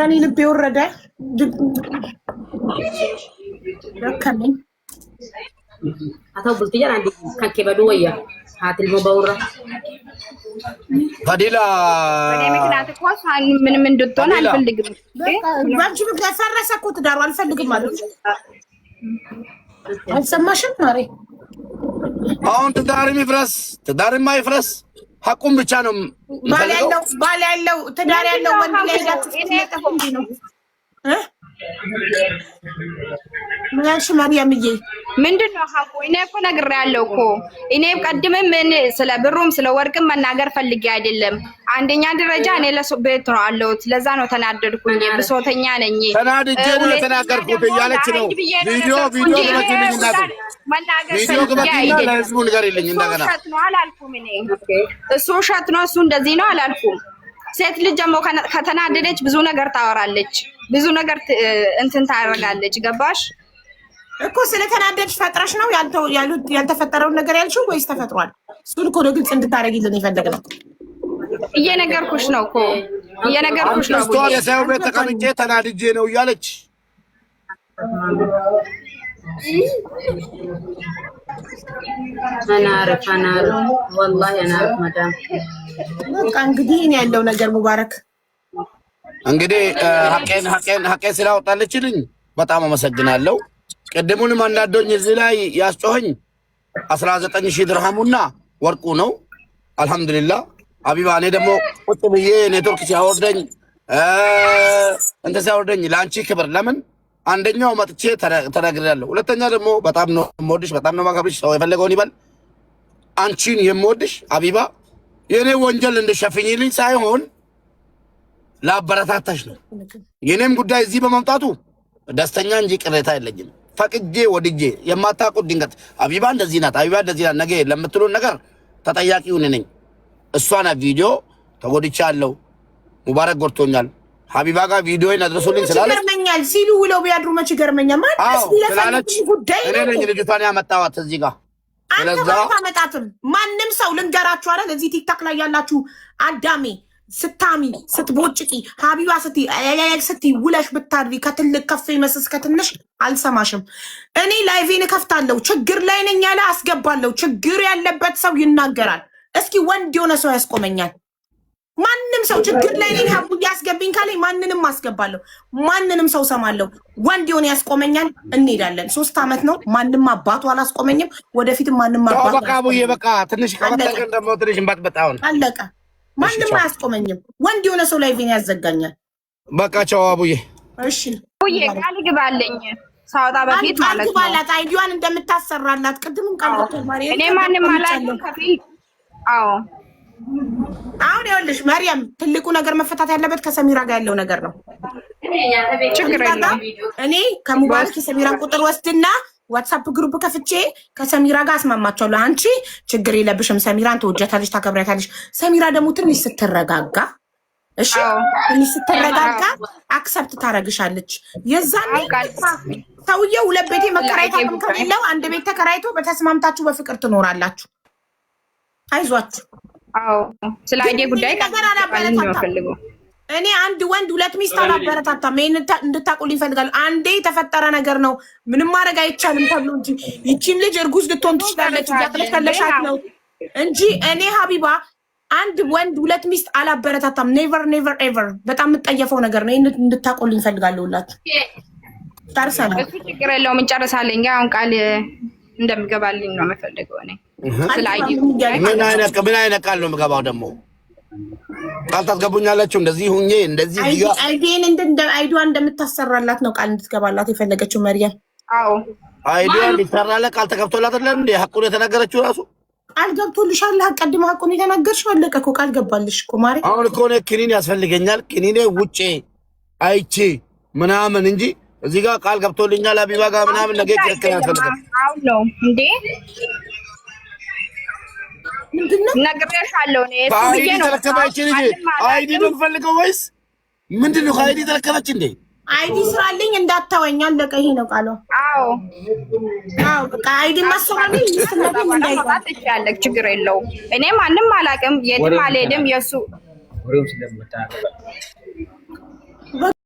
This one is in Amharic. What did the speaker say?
ከኔ ልብ የወረደ ደከመኝ። atau buktinya nanti kaki berdua ya hati mau baura Fadila እኔ ምክንያት እኮ ምንም እንድትሆን አልፈልግም። ባንቺ ምክንያት ፈረሰ እኮ ትዳሩ አልፈልግም ማለት አልሰማሽም ማሬ? አሁን ትዳር የማይፍረስ ሐቁን ብቻ ነው። ባል ያለው ትዳር ያለው ወንድ ላይ ያለው እንዴ ነው ምንሽ ማርያምዬ ምንድነው ሐቁ? እኔ እኮ ነግሬያለሁ እኮ እኔ ቀድመም ምን ስለ ብሩም ስለ ወርቅም መናገር ፈልጌ አይደለም። አንደኛ ደረጃ እኔ ለሰው ቤት ነው አለሁት። ለዛ ነው ተናደድኩኝ። ብሶተኛ ነኝ። ተናድጄ ነው የተናገርኩት እያለች ነው። ቪዲዮ ግበቱልኝ እናቱ ቪዲዮ ግበቱልኝ ለህዝቡ ንገሪልኝ እንደገና። ውሸት ነው አላልኩም እኔ። እሱ ውሸት ነው እሱ እንደዚህ ነው አላልኩም። ሴት ልጅ ደግሞ ከተናደደች ብዙ ነገር ታወራለች፣ ብዙ ነገር እንትን ታደርጋለች። ገባሽ እኮ ስለተናደድሽ ፈጥረሽ ነው ያልተፈጠረውን ነገር ያልሽው ወይስ ተፈጥሯል? እሱን እኮ ነው ግልጽ እንድታረጊልን የፈለግነው። እየነገርኩሽ ነው እኮ እየነገርኩሽ ነው። ስቷ የሰው ቤት ተቀምጬ ተናድጄ ነው እያለች አናር والله አናር ማዳም በቃ እንግዲህ እኔ ያለው ነገር ሙባረክ እንግዲህ ሐቄን ስላወጣለችልኝ በጣም አመሰግናለሁ። ቀደሙንም አንዳንዶኝ እዚህ ላይ ያስጮኸኝ 19000 ድርሃሙና ወርቁ ነው። አልহামዱሊላህ አቢባ እኔ ደግሞ ቁጥ ብዬ ኔትወርክ ሲያወርደኝ ሲያወርደኝ ለአንቺ ክብር ለምን አንደኛው መጥቼ ተናግሬያለሁ። ሁለተኛ ደግሞ በጣም ነው የምወድሽ፣ በጣም ነው ማከብርሽ። ሰው የፈለገውን ይበል። አንቺን የምወድሽ አቢባ የኔ ወንጀል እንደሸፍኝልኝ ሳይሆን ለአበረታታሽ ነው። የኔም ጉዳይ እዚህ በመምጣቱ ደስተኛ እንጂ ቅሬታ የለኝም። ፈቅጄ ወድጄ የማታውቁት ድንገት አቢባ እንደዚህ ናት ነገ ለምትሉን ነገር ተጠያቂው እኔ ነኝ። እሷና ቪዲዮ ተጎድቻለሁ። ሙባረክ ጎድቶኛል። ሀቢባ ጋር ቪዲዮ አድርሱልኝ ስላለች ይገርመኛል ሲሉ ውለው ቢያድሩ መች ይገርመኛል ማለት ስላለች እኔ ነኝ ልጅቷን ያመጣኋት እዚህ ጋር። ስለዛ ታመጣትም ማንም ሰው ልንገራችሁ አይደል እዚህ ቲክታክ ላይ ያላችሁ አዳሜ ስታሚ ስትቦጭቂ ሀቢባ ስቲ ውለሽ ብታድሪ ከትልቅ ከፍ ይመስስ ከትንሽ አልሰማሽም። እኔ ላይቬን ከፍታለሁ። ችግር ላይ ነኝ ያለ አስገባለሁ። ችግር ያለበት ሰው ይናገራል። እስኪ ወንድ የሆነ ሰው ያስቆመኛል። ማንም ሰው ችግር ላይ ነኝ ሀቡ ያስገብኝ ካለኝ ማንንም አስገባለሁ። ማንንም ሰው ሰማለሁ። ወንድ የሆነ ያስቆመኛል። እንሄዳለን። 3 አመት ነው። ማንም አባቱ አላስቆመኝም። ወደፊትም ማንም አባቱ በቃ አቡዬ በቃ ትንሽ ከመጣቀ እንደው ትንሽ እንባጥበጣውን አለቀ። ማንም አያስቆመኝም። ወንድ የሆነ ሰው ላይ ቪን ያዘጋኛል። በቃ ቻው አቡዬ። እሺ አቡዬ ቃል ግባልኝ ሳውጣ በፊት ማለት ነው። ባላት አይዲዋን እንደምታሰራላት ቅድምም ቃል ገብቷል። ማርያም እኔ ማንም አላልኩም ከፊል አዎ አሁን ይኸውልሽ ማርያም ትልቁ ነገር መፈታት ያለበት ከሰሚራ ጋር ያለው ነገር ነው። ችግር የለም። እኔ ከሙባረክ የሰሚራን ቁጥር ወስድና ዋትስአፕ ግሩፕ ከፍቼ ከሰሚራ ጋር አስማማቸዋለሁ። አንቺ ችግር የለብሽም፣ ሰሚራን ተወጃታለሽ፣ ታከብሪያታለሽ። ሰሚራ ደግሞ ትንሽ ስትረጋጋ እሺ፣ ትንሽ ስትረጋጋ አክሰፕት ታረግሻለች። የዛኔ ሰውዬው 2 ቤት መከራየት አቅም ከሌለው 1 ቤት ተከራይቶ በተስማምታችሁ በፍቅር ትኖራላችሁ። አይዟችሁ። አዎ ስለ አይዲ ጉዳይ ነው። እኔ አንድ ወንድ 2 ሚስት አላበረታታም። ይሄን እንድታቁልኝ ይፈልጋሉ። አንዴ የተፈጠረ ነገር ነው፣ ምንም ማድረግ አይቻልም ተብሎ እንጂ ይቺን ልጅ እርጉዝ ልትሆን ትችላለች። ያጥለከለሻት ነው እንጂ እኔ ሀቢባ አንድ ወንድ 2 ሚስት አላበረታታም። ኔቨር ኔቨር ኤቨር። በጣም የምጠየፈው ነገር ነው። ይሄን እንድታቁልኝ ይፈልጋሉ ሁላችሁ። ታርሰና እሱ ችግር የለውም እንጨርሳለን። አሁን ቃል እንደምገባልኝ ነው የምፈልገው እኔ ስለ አይዲ ምን አይነት ቃል ነው የምገባው ደግሞ ቃል ታስገቡኛላችሁ። እንደዚህ ሁኜ እንደዚህ አይዲን አይዲዋን እንደምታሰራላት ነው ቃል እንድትገባላት የፈለገችው መርያም። አዎ አይዲዋን እንድትሰራላት ቃል ተገብቶላት አይደል እንዴ? ሐቁን የተናገረችው ራሱ ቃል ገብቶልሻል። አቀድማ ሐቁን የተናገርሽው አለቀ እኮ ቃል ገባልሽ እኮ ማሪ። አሁን እኮ ነው ክኒን ያስፈልገኛል። ክኒኔ ውጪ አይቼ ምናምን እንጂ እዚህ ጋር ቃል ገብቶልኛል አቢባ ጋር ምናምን ነገ ይከራከራል። አሁን ነው እንዴ ምንድነው ነግሬሻለሁ ነው አይዲ ተረከበች እንጂ አይዲ ነው ፈልገው ወይስ ምንድነው? አይዲ ተረከበች እንዴ? አይዲ ስራልኝ እንዳታወኝ አለቀ። ይሄ ነው ቃሉ። አዎ በቃ አይዲ ማሰራልኝ ይስተላልኝ እንዳይጣጥ ይችላል። ችግር የለውም። እኔ ማንንም አላውቅም፣ የትም አልሄድም። የሱ